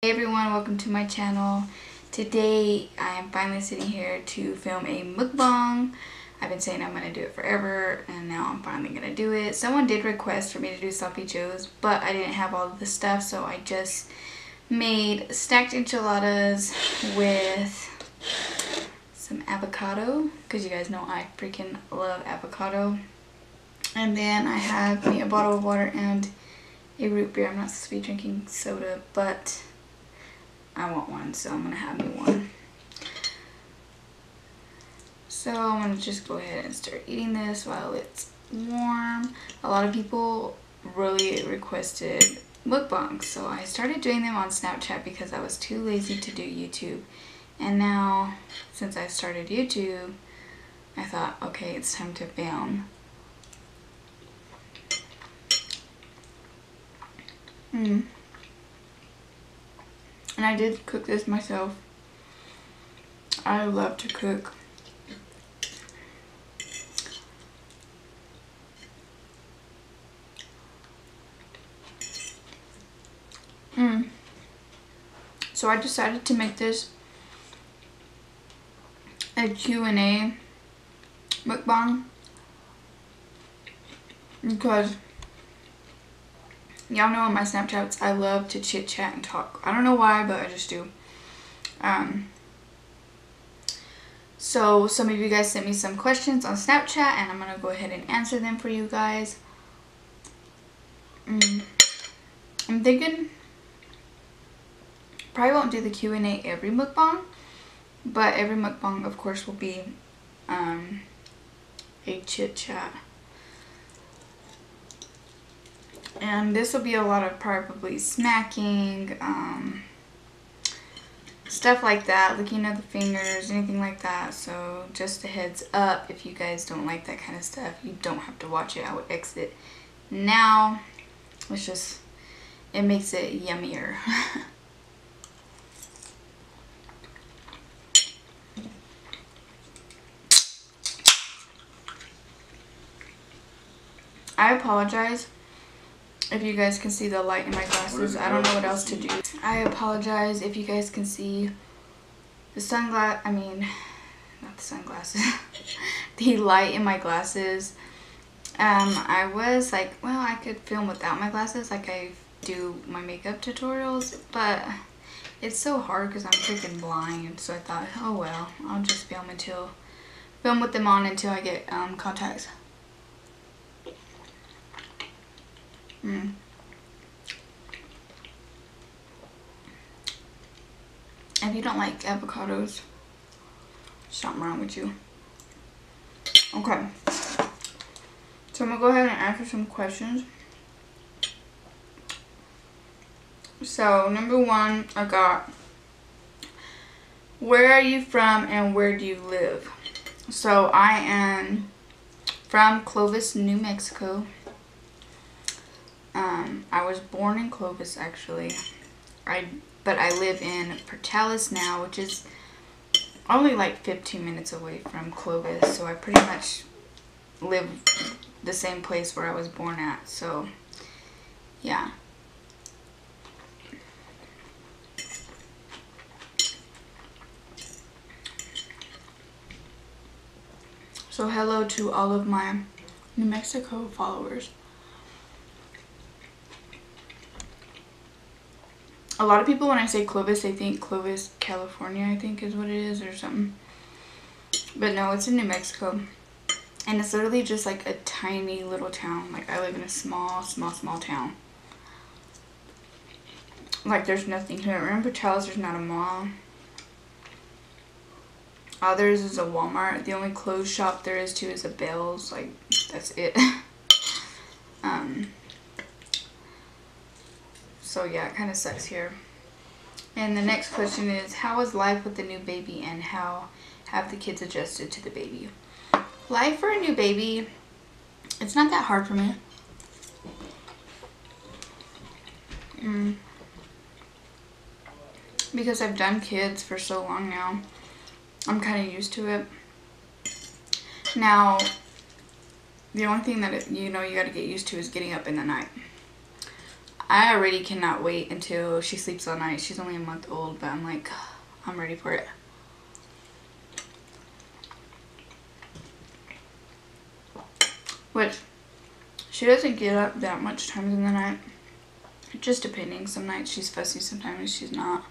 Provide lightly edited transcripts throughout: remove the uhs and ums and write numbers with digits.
Hey everyone, welcome to my channel. Today I am finally sitting here to film a mukbang. I've been saying I'm going to do it forever and now I'm finally going to do it. Someone did request for me to do sloppy joes, but I didn't have all of the stuff, so I just made stacked enchiladas with some avocado, because you guys know I freaking love avocado. And then I have me a bottle of water and a root beer. I'm not supposed to be drinking soda, but I want one, so I'm gonna have me one. So I'm gonna just go ahead and start eating this while it's warm. A lot of people really requested mukbangs, so I started doing them on Snapchat because I was too lazy to do YouTube. And now, since I started YouTube, I thought, okay, it's time to film. And I did cook this myself. I love to cook. So I decided to make this a Q&A mukbang because y'all know on my Snapchats I love to chit chat and talk. I don't know why, but I just do. So some of you guys sent me some questions on Snapchat and I'm gonna go ahead and answer them for you guys. I'm thinking probably won't do the Q&A every mukbang, but every mukbang of course will be a chit chat. And this will be a lot of probably smacking, stuff like that, licking of the fingers, anything like that. So just a heads up, if you guys don't like that kind of stuff, you don't have to watch it. I would exit now. It's just, it makes it yummier. I apologize if you guys can see the light in my glasses. I don't know what else to do. I apologize if you guys can see the not the sunglasses, the light in my glasses. I was like, well, I could film without my glasses like I do my makeup tutorials, but it's so hard because I'm freaking blind. So I thought, oh well, I'll just film with them on until I get contacts. If you don't like avocados, something wrong with you. Okay, so I'm gonna go ahead and answer some questions. So number one, I got, where are you from and where do you live? So I am from Clovis, New Mexico. I was born in Clovis actually, but I live in Portales now, which is only like 15 minutes away from Clovis, so I pretty much live the same place where I was born at, so yeah. So hello to all of my New Mexico followers. A lot of people, when I say Clovis, they think Clovis, California, I think is what it is, or something. But no, it's in New Mexico. And it's literally just like a tiny little town. Like, I live in a small town. Like, there's nothing here. Remember, Portales, there's not a mall. All there is a Walmart. The only clothes shop there is too is a Bell's. Like, that's it. So yeah, it kind of sucks here. And the next question is, how is life with the new baby and how have the kids adjusted to the baby? Life for a new baby, it's not that hard for me. Because I've done kids for so long now, I'm kind of used to it. Now, the only thing that you got to get used to is getting up in the night. I already cannot wait until she sleeps all night. She's only a month old, but I'm like, I'm ready for it. Which, she doesn't get up that much times in the night. Just depending. Some nights she's fussy, sometimes she's not.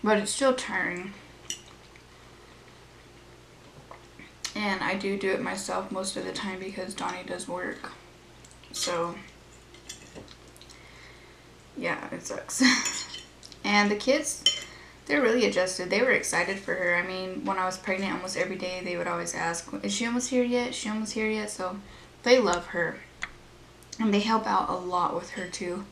But it's still tiring. And I do it myself most of the time because Donnie does work. So, yeah, it sucks. And the kids, they're really adjusted. They were excited for her. I mean, when I was pregnant, almost every day they would always ask, is she almost here yet? Is she almost here yet? So they love her. And they help out a lot with her too.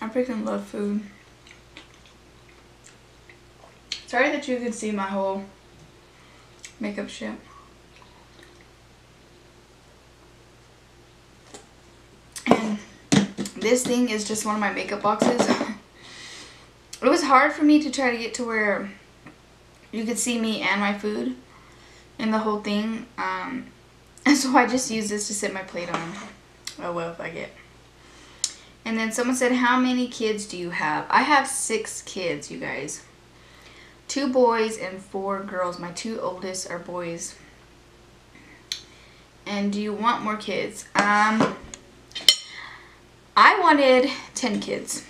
I freaking love food. Sorry that you could see my whole makeup shit. And this thing is just one of my makeup boxes. It was hard for me to try to get to where you could see me and my food in the whole thing. And so I just use this to set my plate on. Oh well, if I get. And then someone said, how many kids do you have? I have 6 kids, you guys. 2 boys and 4 girls. My 2 oldest are boys. And do you want more kids? I wanted 10 kids.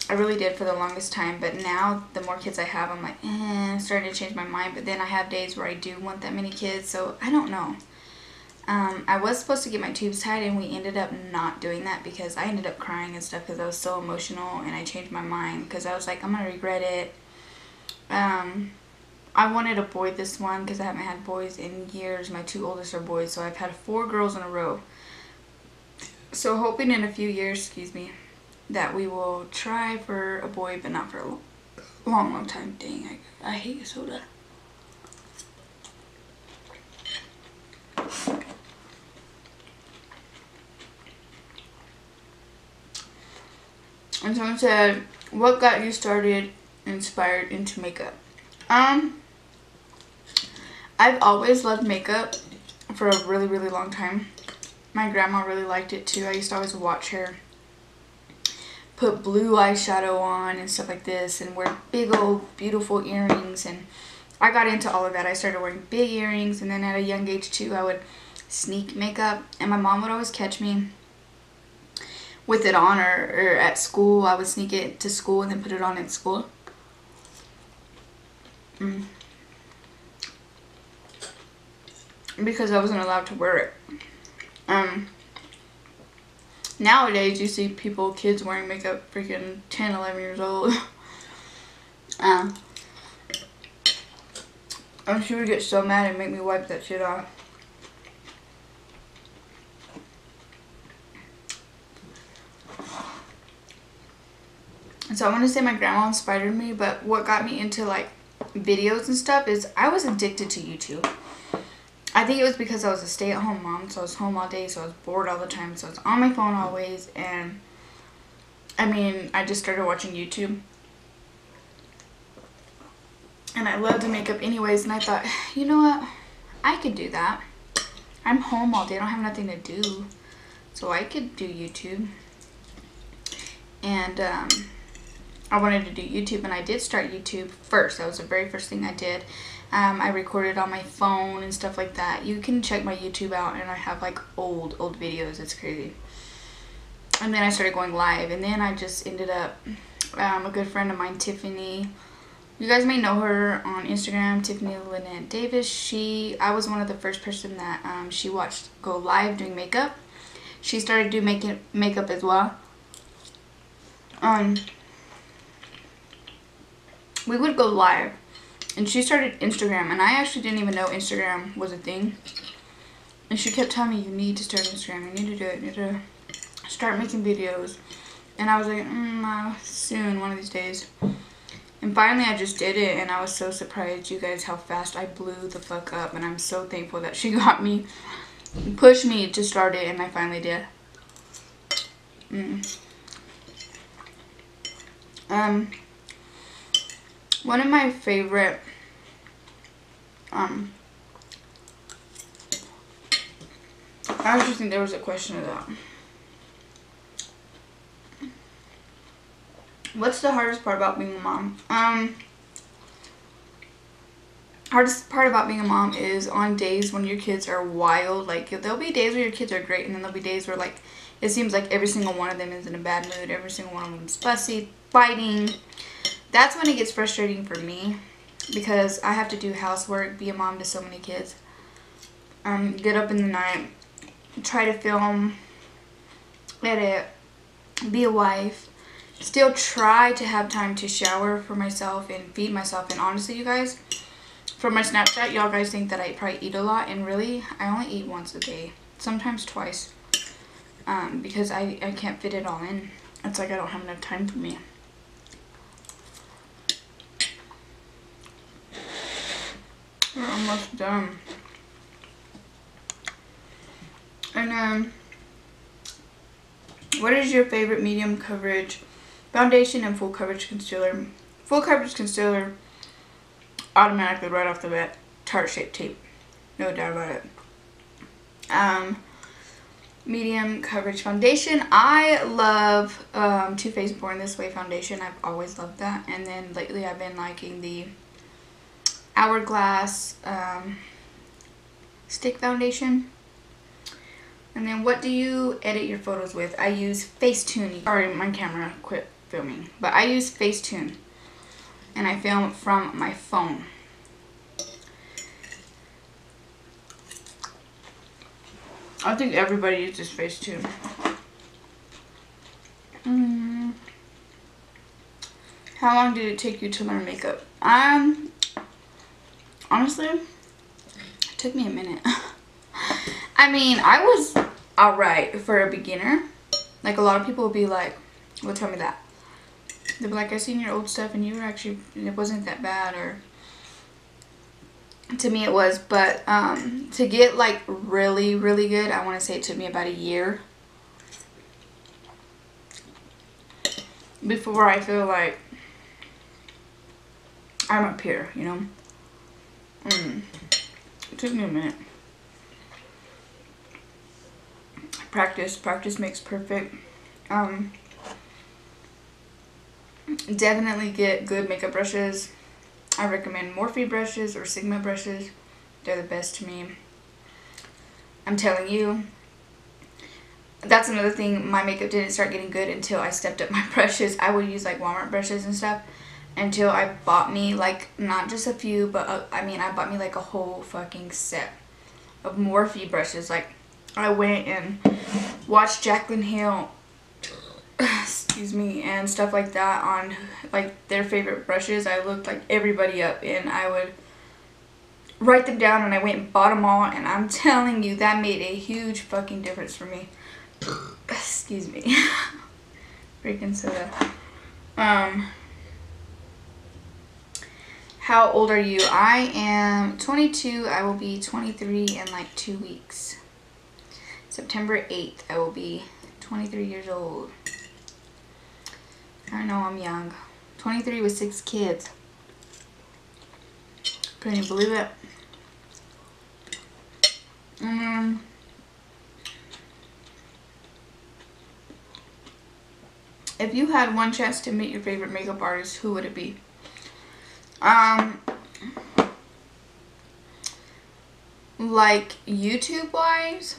I really did for the longest time. But now, the more kids I have, I'm like, I'm starting to change my mind. But then I have days where I do want that many kids. So, I don't know. I was supposed to get my tubes tied, and we ended up not doing that because I ended up crying and stuff because I was so emotional, and I changed my mind because I was like, I'm going to regret it. I wanted a boy this one because I haven't had boys in years. My 2 oldest are boys, so I've had 4 girls in a row. So hoping in a few years, excuse me, that we will try for a boy, but not for a long time. Dang, I hate soda. And someone said, what got you started, inspired into makeup? I've always loved makeup for a really, really long time. My grandma really liked it too. I used to always watch her put blue eyeshadow on and stuff like this and wear big old beautiful earrings, and I got into all of that. I started wearing big earrings, and then at a young age too I would sneak makeup, and my mom would always catch me with it on, or at school I would sneak it to school and then put it on in school. Because I wasn't allowed to wear it. Nowadays you see kids wearing makeup freaking 10, 11 years old. She would get so mad and make me wipe that shit off. So I want to say my grandma inspired me, but what got me into like videos and stuff is I was addicted to YouTube. I think it was because I was a stay-at-home mom, so I was home all day, so I was bored all the time, so I was on my phone always, and I mean, I just started watching YouTube. And I love to make up anyways, and I thought, you know what, I could do that. I'm home all day, I don't have nothing to do, so I could do YouTube. And I wanted to do YouTube, and I did start YouTube first. That was the very first thing I did. I recorded on my phone and stuff like that. You can check my YouTube out, and I have like old videos. It's crazy. And then I started going live, and then I just ended up, a good friend of mine, Tiffany, you guys may know her on Instagram, Tiffany Lynette Davis. I was one of the first person that she watched go live doing makeup. She started doing makeup as well. We would go live, and she started Instagram, and I actually didn't even know Instagram was a thing. And she kept telling me, you need to start Instagram, you need to do it, you need to start making videos. And I was like, soon, one of these days. And finally I just did it, and I was so surprised, you guys, how fast I blew the fuck up. And I'm so thankful that she got me, pushed me to start it, and I finally did. One of my favorite I actually think there was a question of that. What's the hardest part about being a mom? Hardest part about being a mom is on days when your kids are wild. Like, there'll be days where your kids are great, and then there'll be days where, like, it seems like every single one of them is in a bad mood. Every single one of them is fussy, fighting. That's when it gets frustrating for me, because I have to do housework, be a mom to so many kids. Get up in the night, try to film, edit, be a wife, still try to have time to shower for myself and feed myself. And honestly, you guys, from my Snapchat, y'all guys think that I probably eat a lot, and really, I only eat once a day, sometimes twice, because I can't fit it all in. It's like I don't have enough time for me. We're almost done. And what is your favorite medium coverage foundation and full coverage concealer? Full coverage concealer, automatically right off the bat, Tarte Shape Tape, no doubt about it. Medium coverage foundation, I love Too Faced Born This Way foundation. I've always loved that. And then lately I've been liking the Hourglass stick foundation. And then what do you edit your photos with? I use Facetune. Sorry, my camera quit filming, but I use Facetune, and I film from my phone. I think everybody uses Facetune. How long did it take you to learn makeup? Honestly, it took me a minute. I mean, I was alright for a beginner. Like, a lot of people will be like, will tell me that. They'll be like, I seen your old stuff and you were actually, it wasn't that bad. Or to me it was. But to get like really, really good, I want to say it took me about a year before I feel like I'm up here, you know. It took me a minute. Practice makes perfect. Definitely get good makeup brushes. I recommend Morphe brushes or Sigma brushes. They're the best to me. I'm telling you. That's another thing. My makeup didn't start getting good until I stepped up my brushes. I would use like Walmart brushes and stuff until I bought me like not just a few, but I mean I bought me like a whole fucking set of Morphe brushes. Like, I went and watched Jaclyn Hill, excuse me, and stuff like that on like their favorite brushes. I looked like everybody up and I would write them down, and I went and bought them all, and I'm telling you that made a huge fucking difference for me. Excuse me. Freaking soda. How old are you? I am 22. I will be 23 in like 2 weeks. September 8th, I will be 23 years old. I know I'm young. 23 with 6 kids. Can you believe it? If you had one chance to meet your favorite makeup artist, who would it be? Like YouTube wise,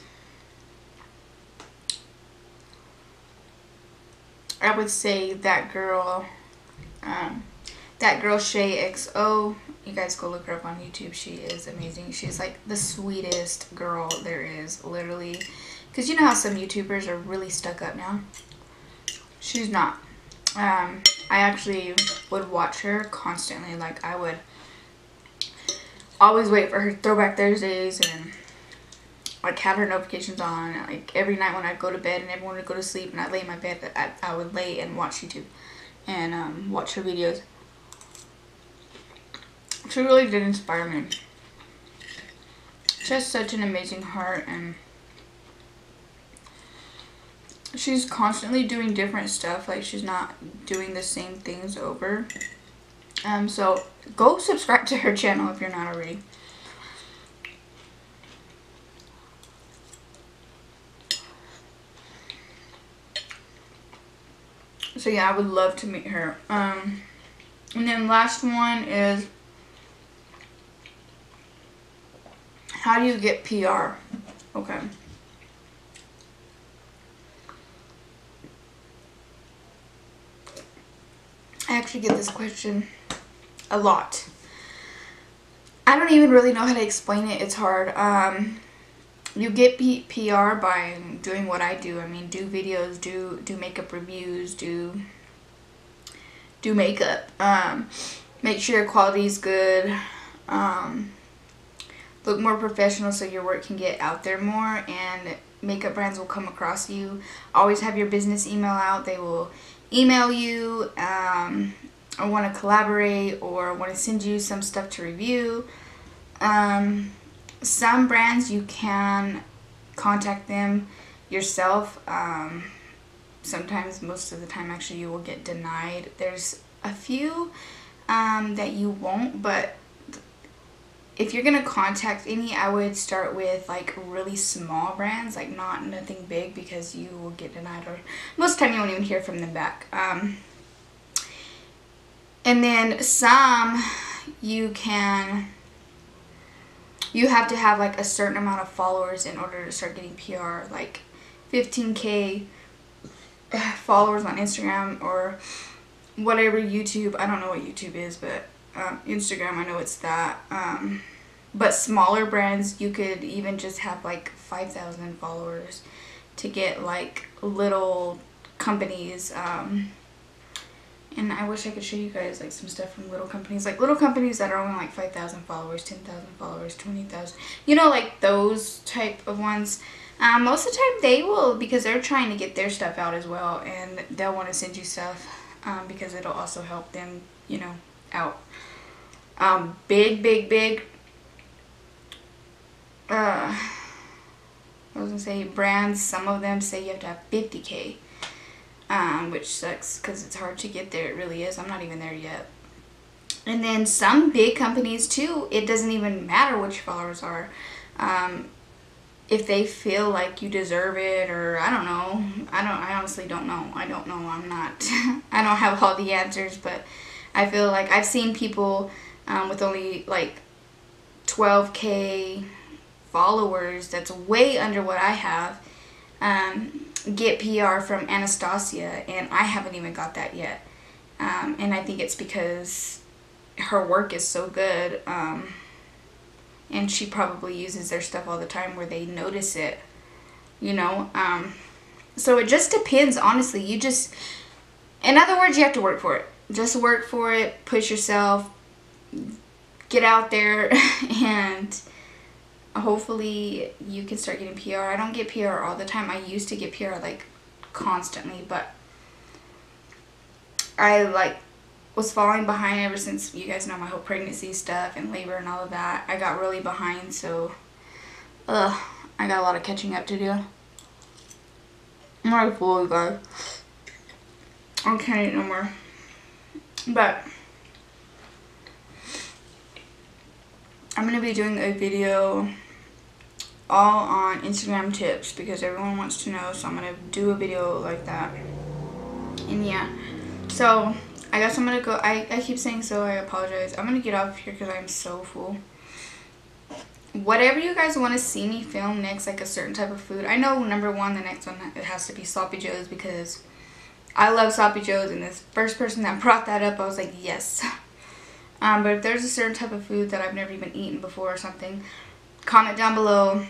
I would say that girl Jjnycolexo. You guys go look her up on YouTube. She is amazing. She's like the sweetest girl there is, literally. Because you know how some YouTubers are really stuck up now? She's not. I actually would watch her constantly. Like, I would always wait for her Throwback Thursdays and like have her notifications on. Like every night when I'd go to bed and everyone would go to sleep and I'd lay in my bed, I would lay and watch YouTube and watch her videos. She really did inspire me. She has such an amazing heart, and she's constantly doing different stuff. Like, she's not doing the same things over. So go subscribe to her channel if you're not already. So yeah, I would love to meet her. And then last one is, how do you get PR? Okay. I actually get this question a lot. I don't even really know how to explain it. It's hard. You get PR by doing what I do. I mean, do videos, do makeup reviews, do makeup. Make sure your quality is good. Look more professional so your work can get out there more, and makeup brands will come across you. Always have your business email out. They will email you or want to collaborate or want to send you some stuff to review. Some brands you can contact them yourself. Sometimes, most of the time actually, you will get denied. There's a few that you won't, but if you're gonna contact any, I would start with like really small brands, like nothing big, because you will get denied, or most of the time you won't even hear from them back. And then some you have to have like a certain amount of followers in order to start getting PR, like 15K followers on Instagram or whatever. YouTube, I don't know what YouTube is, but Instagram, I know it's that. But smaller brands, you could even just have like 5,000 followers to get like little companies. And I wish I could show you guys like some stuff from little companies. Like little companies that are only like 5,000 followers, 10,000 followers, 20,000. You know, like those type of ones. Most of the time they will, because they're trying to get their stuff out as well. And they'll want to send you stuff because it'll also help them, you know, out. Big I was gonna say brands, some of them say you have to have 50K, which sucks because it's hard to get there. It really is. I'm not even there yet. And then some big companies too, it doesn't even matter what your followers are. If they feel like you deserve it, or I don't know. I honestly don't know. I don't know. I'm not, I don't have all the answers, but I feel like I've seen people with only like 12K followers, that's way under what I have, get PR from Anastasia, and I haven't even got that yet. And I think it's because her work is so good, and she probably uses their stuff all the time where they notice it, you know. So it just depends, honestly. You just, in other words, you have to work for it. Just work for it, push yourself, get out there, and hopefully you can start getting PR. I don't get PR all the time. I used to get PR like constantly, but I like was falling behind ever since, you guys know, my whole pregnancy stuff and labor and all of that. I got really behind, so I got a lot of catching up to do. I'm already full, you guys. I can't eat no more. But I'm going to be doing a video all on Instagram tips because everyone wants to know, so I'm going to do a video like that. And yeah, so I guess I'm going to go. I keep saying so, I apologize. I'm going to get off here because I'm so full. Whatever you guys want to see me film next, like a certain type of food. I know number one, the next one, it has to be Sloppy Joe's because I love Sloppy Joe's, and this first person that brought that up, I was like, yes. But if there's a certain type of food that I've never even eaten before or something, comment down below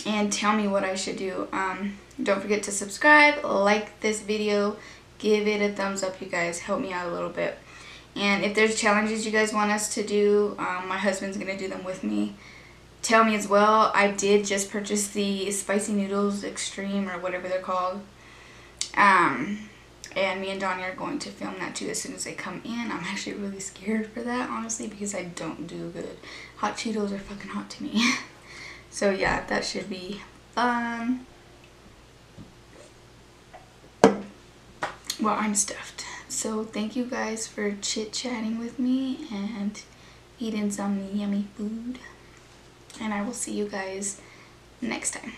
and tell me what I should do. Don't forget to subscribe, like this video, give it a thumbs up, you guys. Help me out a little bit. And if there's challenges you guys want us to do, my husband's going to do them with me. Tell me as well. I did just purchase the Spicy Noodles Extreme, or whatever they're called. And me and Donnie are going to film that too as soon as they come in. I'm actually really scared for that, honestly, because I don't do good. Hot Cheetos are fucking hot to me. So yeah, that should be fun. well, I'm stuffed. So thank you guys for chit-chatting with me and eating some yummy food. And I will see you guys next time.